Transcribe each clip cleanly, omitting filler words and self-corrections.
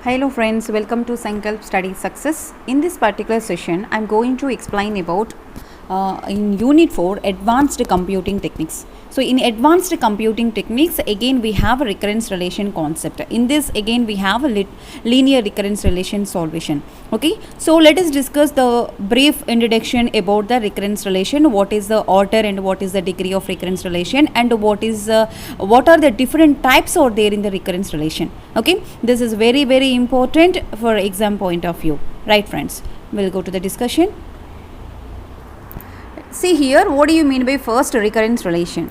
Hello friends, welcome to Sankalp Study Success. In this particular session, I am going to explain about in Unit 4 Advanced Computing Techniques. So in Advanced Computing Techniques, again we have a recurrence relation concept. In this again we have a linear recurrence relation solution. Okay, so let us discuss the brief introduction about the recurrence relation. What is the order and what is the degree of recurrence relation, and what are the different types out there in the recurrence relation. Okay, this is very important for exam point of view, right friends? We'll go to the discussion. See here, what do you mean by first recurrence relation?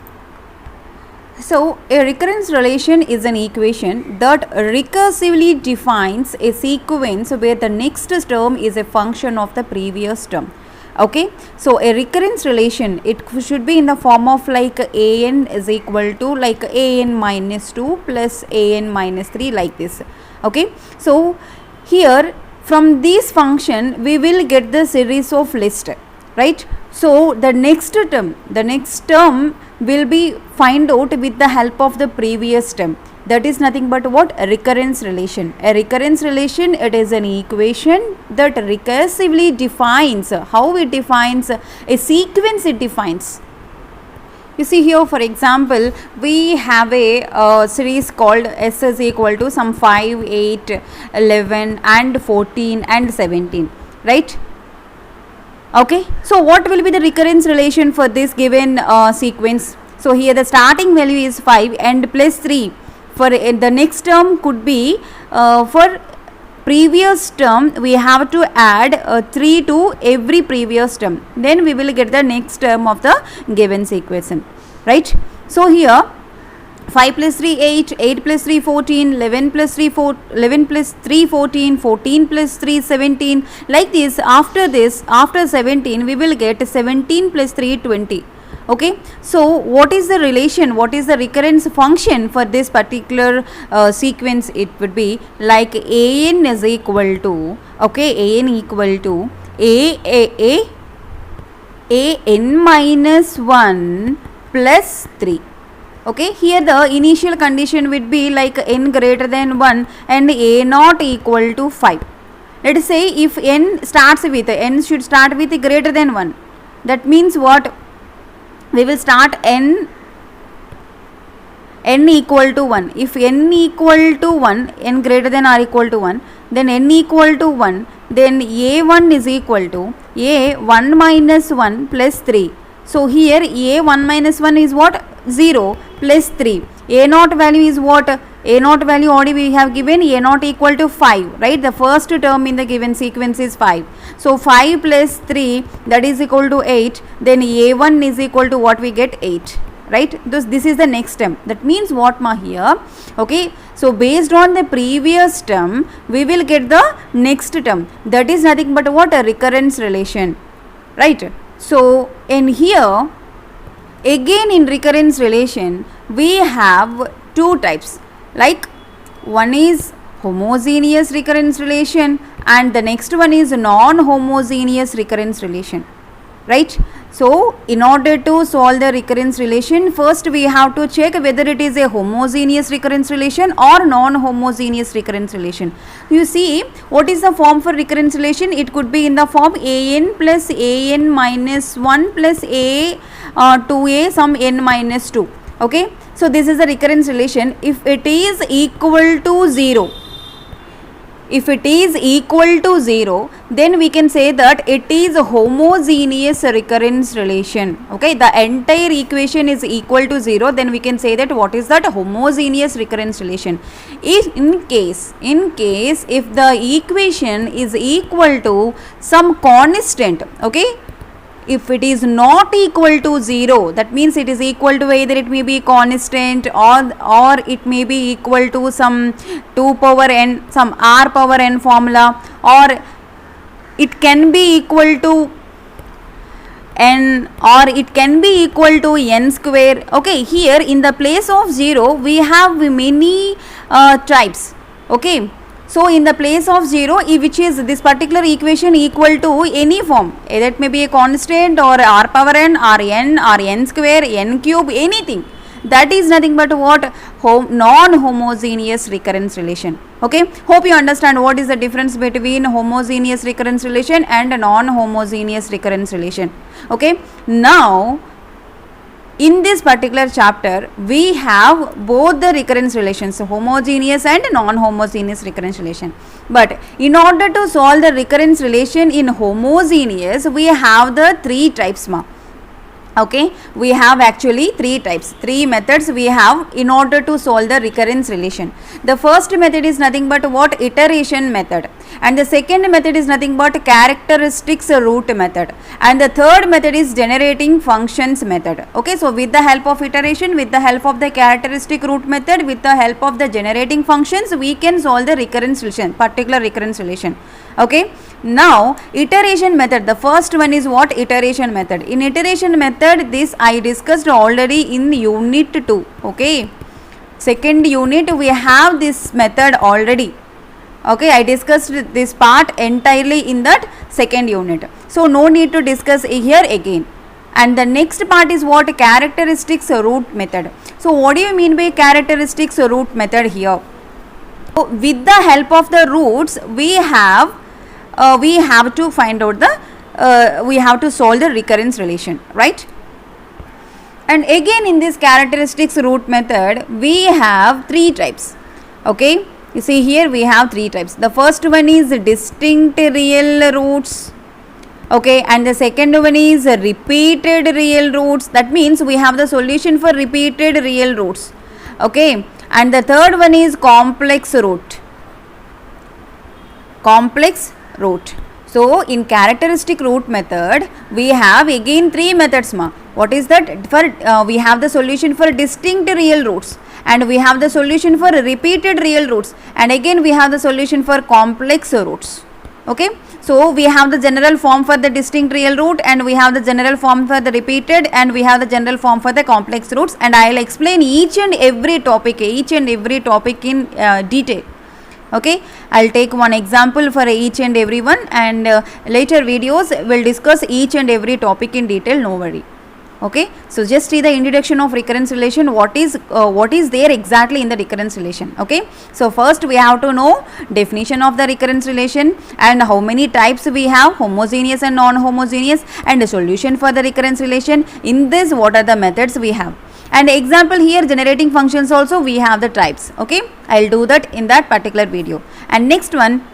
So a recurrence relation is an equation that recursively defines a sequence where the next term is a function of the previous term. Okay, so a recurrence relation, it should be in the form of like an is equal to like an minus 2 plus an minus 3, like this. Okay, so here from this function we will get the series of list, right? So the next term will be find out with the help of the previous term. That is nothing but what? A recurrence relation. A recurrence relation, it is an equation that recursively defines. How it defines? A sequence it defines. You see here, for example, we have a series called S is equal to some 5, 8, 11 and 14 and 17, right? Okay, so what will be the recurrence relation for this given sequence? So here the starting value is 5 and plus 3. For the next term could be for previous term we have to add 3 to every previous term. Then we will get the next term of the given sequence, right? So here 5 plus 3 8, 8 plus 3 14, 11 plus 3 14, 14 plus 3 17, like this. After 17 we will get 17 plus 3 20. Okay, so what is the relation, what is the recurrence function for this particular sequence? It would be like an is equal to, okay, an equal to an minus 1 plus 3. Okay, here the initial condition would be like n greater than 1 and a not equal to 5. Let us say if n should start with greater than 1. That means what? We will start n equal to 1. If n equal to 1, n greater than or equal to 1, then n equal to 1, then a1 is equal to a1 minus 1 plus 3. So here a1 minus 1 is what? 0 plus 3. A naught value is what? A naught value already we have given, a naught equal to 5, right? The first term in the given sequence is 5. So 5 plus 3, that is equal to 8. Then a1 is equal to what we get? 8, right? This is the next term. That means what here? Okay, so based on the previous term we will get the next term. That is nothing but what? A recurrence relation, right? So in here again in recurrence relation we have two types, like one is homogeneous recurrence relation and the next one is non-homogeneous recurrence relation, right? So in order to solve the recurrence relation, first we have to check whether it is a homogeneous recurrence relation or non-homogeneous recurrence relation. You see, what is the form for recurrence relation? It could be in the form an plus an minus 1 plus a 2a some n minus 2. Okay, so this is the recurrence relation. If it is equal to 0, then we can say that it is a homogeneous recurrence relation. Okay, the entire equation is equal to 0, then we can say that what is that? Homogeneous recurrence relation. If in case if the equation is equal to some constant, okay, if it is not equal to 0, that means it is equal to either it may be constant or it may be equal to some 2 power n, some r power n formula, or it can be equal to n, or it can be equal to n square. Okay, here in the place of 0 we have many types. Okay, so in the place of 0, which is this particular equation equal to any form, either it may be a constant or r power n or n square, n cube, anything. That is nothing but what? Non-homogeneous recurrence relation. Okay, hope you understand what is the difference between homogeneous recurrence relation and non-homogeneous recurrence relation. Okay, now in this particular chapter we have both the recurrence relations, homogeneous and non-homogeneous recurrence relation. But in order to solve the recurrence relation in homogeneous, we have the three types ma. Okay, we have actually three methods we have in order to solve the recurrence relation. The first method is nothing but what? Iteration method, and the second method is nothing but characteristics root method, and the third method is generating functions method. Okay, so with the help of iteration, with the help of the characteristic root method, with the help of the generating functions, we can solve the recurrence relation, particular recurrence relation. Okay, now iteration method, the first one is what? Iteration method. In iteration method, this I discussed already in unit 2. Okay, second unit we have this method already. Okay, I discussed this part entirely in that second unit, so no need to discuss here again. And the next part is what? Characteristics root method. So what do you mean by characteristics root method here? So with the help of the roots we have to find out the we have to solve the recurrence relation, right? And again in this characteristics root method we have three types. Okay, you see here we have three types. The first one is distinct real roots. Okay, and the second one is repeated real roots. That means we have the solution for repeated real roots. Okay, and the third one is complex root. So in characteristic root method we have again three methods ma. What is that? For we have the solution for distinct real roots, and we have the solution for repeated real roots, and again we have the solution for complex roots. Okay, so we have the general form for the distinct real root, and we have the general form for the repeated, and we have the general form for the complex roots, and I will explain each and every topic in detail. Okay, I will take one example for each and every one, and later videos will discuss each and every topic in detail, no worry. Okay, so just see the introduction of recurrence relation, what is there exactly in the recurrence relation. Okay, so first we have to know definition of the recurrence relation, and how many types we have, homogeneous and non-homogeneous, and the solution for the recurrence relation. In this, what are the methods we have, and example here generating functions also we have the types. Okay, I will do that in that particular video. And next one,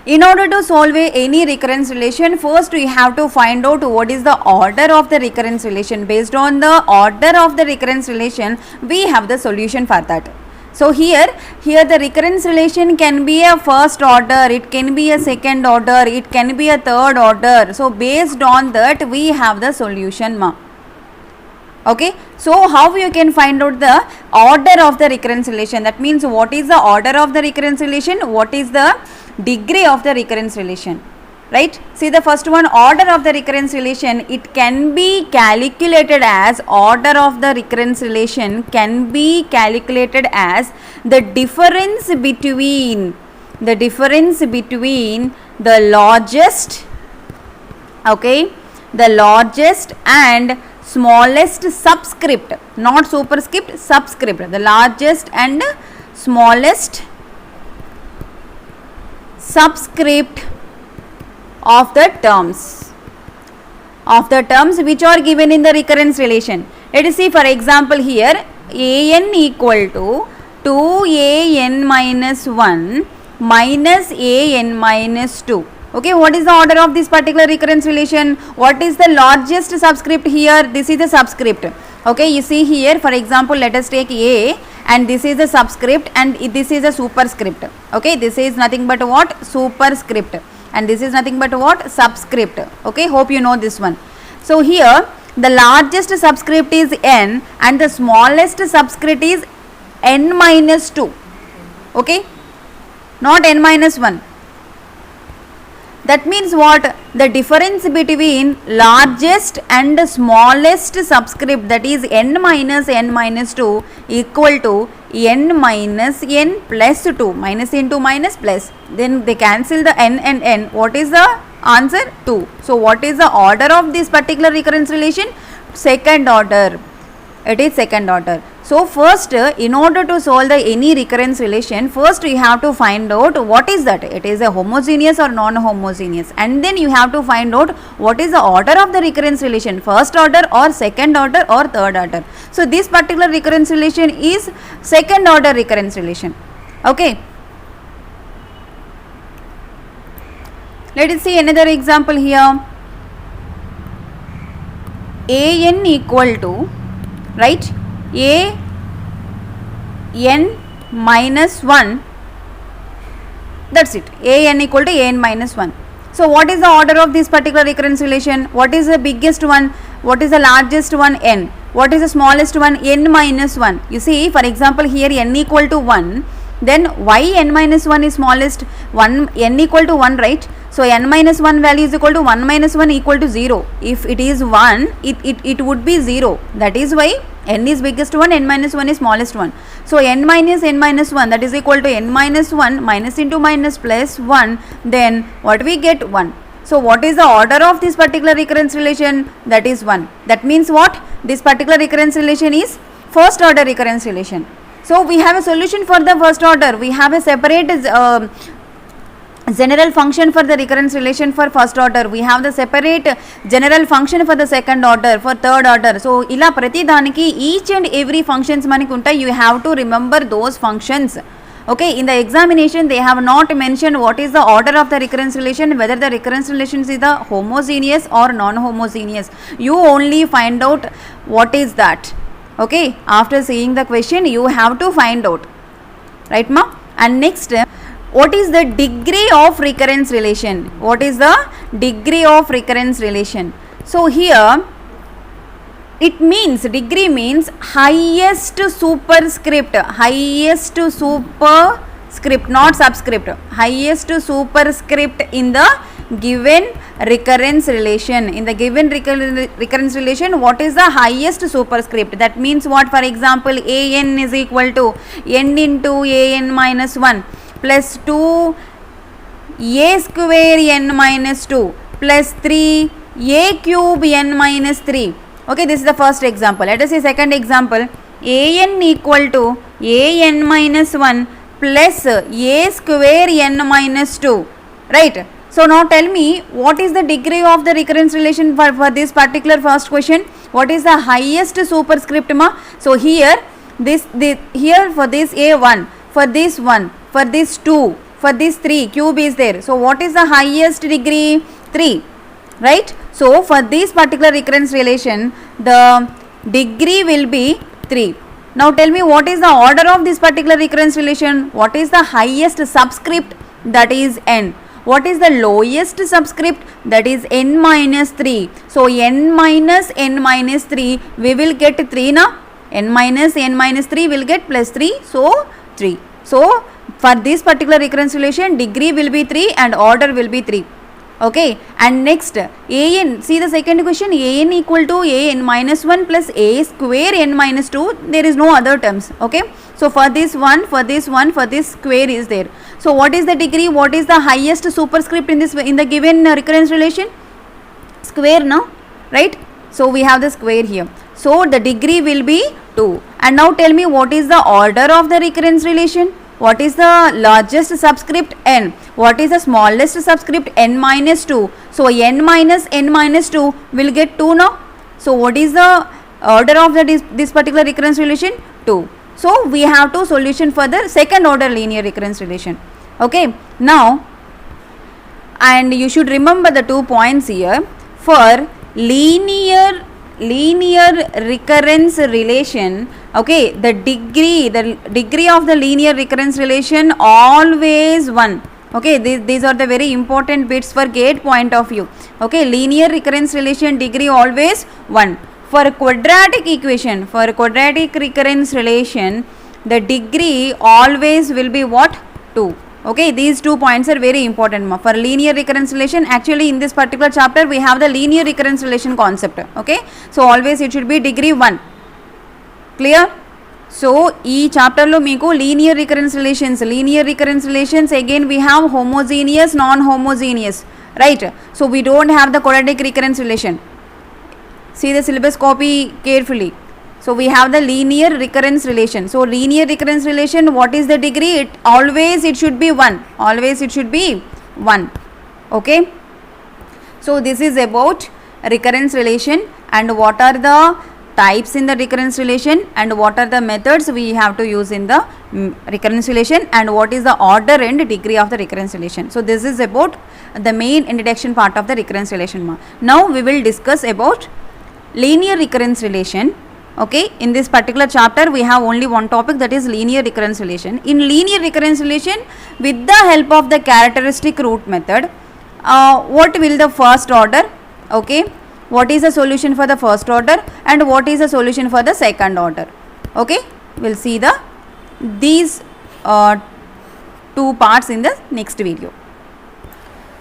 in order to solve any recurrence relation, first we have to find out what is the order of the recurrence relation. Based on the order of the recurrence relation we have the solution for that. So here the recurrence relation can be a first order, it can be a second order, it can be a third order. So based on that we have the solution ma. Okay, so how you can find out the order of the recurrence relation? That means what is the order of the recurrence relation, what is the degree of the recurrence relation, right? See the first one, order of the recurrence relation, it can be calculated as, order of the recurrence relation can be calculated as the difference between the largest, okay, the largest and smallest subscript, not superscript, subscript, the largest and smallest subscript of the terms which are given in the recurrence relation. Let us see, for example here, an equal to 2an minus 1 minus an minus 2. Okay, what is the order of this particular recurrence relation? What is the largest subscript here? This is the subscript. Okay, you see here, for example, let us take a, and this is the subscript, and this is a superscript. Okay, this is nothing but what? Superscript, and this is nothing but what? Subscript. Okay, hope you know this one. So here the largest subscript is n and the smallest subscript is n minus 2. Okay, not n minus 1. That means what? The difference between largest and smallest subscript, that is n minus 2 equal to n minus n plus 2. Minus into minus plus. Then they cancel the n and n. What is the answer? 2. So what is the order of this particular recurrence relation? Second order. It is second order. So first, in order to solve any recurrence relation, first you have to find out what is that. It is a homogeneous or non-homogeneous, and then you have to find out what is the order of the recurrence relation, first order or second order or third order. So this particular recurrence relation is second order recurrence relation. Okay. Let us see another example here. An equal to, right, a n minus 1, that's it, a n equal to a n minus 1. So what is the order of this particular recurrence relation? What is the biggest one? What is the largest one? N. What is the smallest one? N minus 1. You see, for example, here n equal to 1, then why n minus 1 is smallest? 1, n equal to 1, right? So n minus 1 value is equal to 1 minus 1 equal to 0. If it is 1, it would be 0. That is why n is biggest one, n minus 1 is smallest one. So n minus 1, that is equal to n minus 1 minus into minus plus 1, then what we get? 1. So what is the order of this particular recurrence relation? That is 1. That means what? This particular recurrence relation is first order recurrence relation. So we have a solution for the first order. We have a separate general function for the recurrence relation for first order. We have the separate general function for the second order, for third order. So ila prati daniki each and every functions maniki untai. You have to remember those functions. Okay, in the examination they have not mentioned what is the order of the recurrence relation, whether the recurrence relation is the homogeneous or non-homogeneous. You only find out what is that. Okay, after seeing the question you have to find out, right ma? And next, what is the degree of recurrence relation? What is the degree of recurrence relation? So here it means, degree means highest superscript, not subscript, highest superscript in the given recurrence relation. In the given recurrence relation, what is the highest superscript? That means what? For example, an is equal to n into an minus 1 plus 2 a square n minus 2 plus 3 a cube n minus 3. Okay, this is the first example. Let us see second example. An equal to an minus 1 plus a square n minus 2. Right. So now tell me, what is the degree of the recurrence relation for this particular first question? What is the highest superscript ma? So here here for this a1, for this 1, for this 2, for this 3, cube is there. So what is the highest degree? 3, right? So for this particular recurrence relation, the degree will be 3. Now tell me, what is the order of this particular recurrence relation? What is the highest subscript? That is n. What is the lowest subscript? That is n minus 3. So n minus 3, we will get 3 na? N minus 3 will get plus 3, so 3. So for this particular recurrence relation, degree will be 3 and order will be 3. Okay, and next an, see the second question, an equal to an minus 1 plus a square n minus 2, there is no other terms. Okay, so for this 1, for this 1, for this square is there. So what is the degree? What is the highest superscript in the given recurrence relation? Square, no? Right? So we have the square here. So the degree will be 2. And now tell me, what is the order of the recurrence relation? What is the largest subscript? N. What is the smallest subscript? N minus 2. So n minus 2 will get 2 now. So what is the order of this particular recurrence relation? 2. So we have to solution for the second order linear recurrence relation. Okay. Now, and you should remember the 2 points here. For linear recurrence relation, okay, the degree of the linear recurrence relation always 1. Okay, these are the very important bits for GATE point of view. Okay, linear recurrence relation degree always 1. For quadratic equation, for quadratic recurrence relation, the degree always will be what? 2. Okay, these 2 points are very important. For linear recurrence relation, actually in this particular chapter we have the linear recurrence relation concept. Okay, so always it should be degree 1. Clear? So ee chapter lo meeku linear recurrence relations again we have homogeneous, non-homogeneous, right? So we don't have the quadratic recurrence relation. See the syllabus, copy carefully. So we have the linear recurrence relation. So linear recurrence relation, what is the degree? It should be 1. Always it should be 1. Okay. So this is about recurrence relation, and what are the types in the recurrence relation, and what are the methods we have to use in the recurrence relation, and what is the order and degree of the recurrence relation. So this is about the main introduction part of the recurrence relation. Now we will discuss about linear recurrence relation. Okay, in this particular chapter we have only one topic, that is linear recurrence relation. In linear recurrence relation, with the help of the characteristic root method, what will the first order, okay, what is the solution for the first order and what is the solution for the second order. Okay, we'll see these two parts in the next video.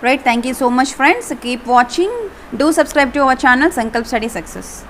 Right, thank you so much friends, keep watching, do subscribe to our channel Sankalp Study Success.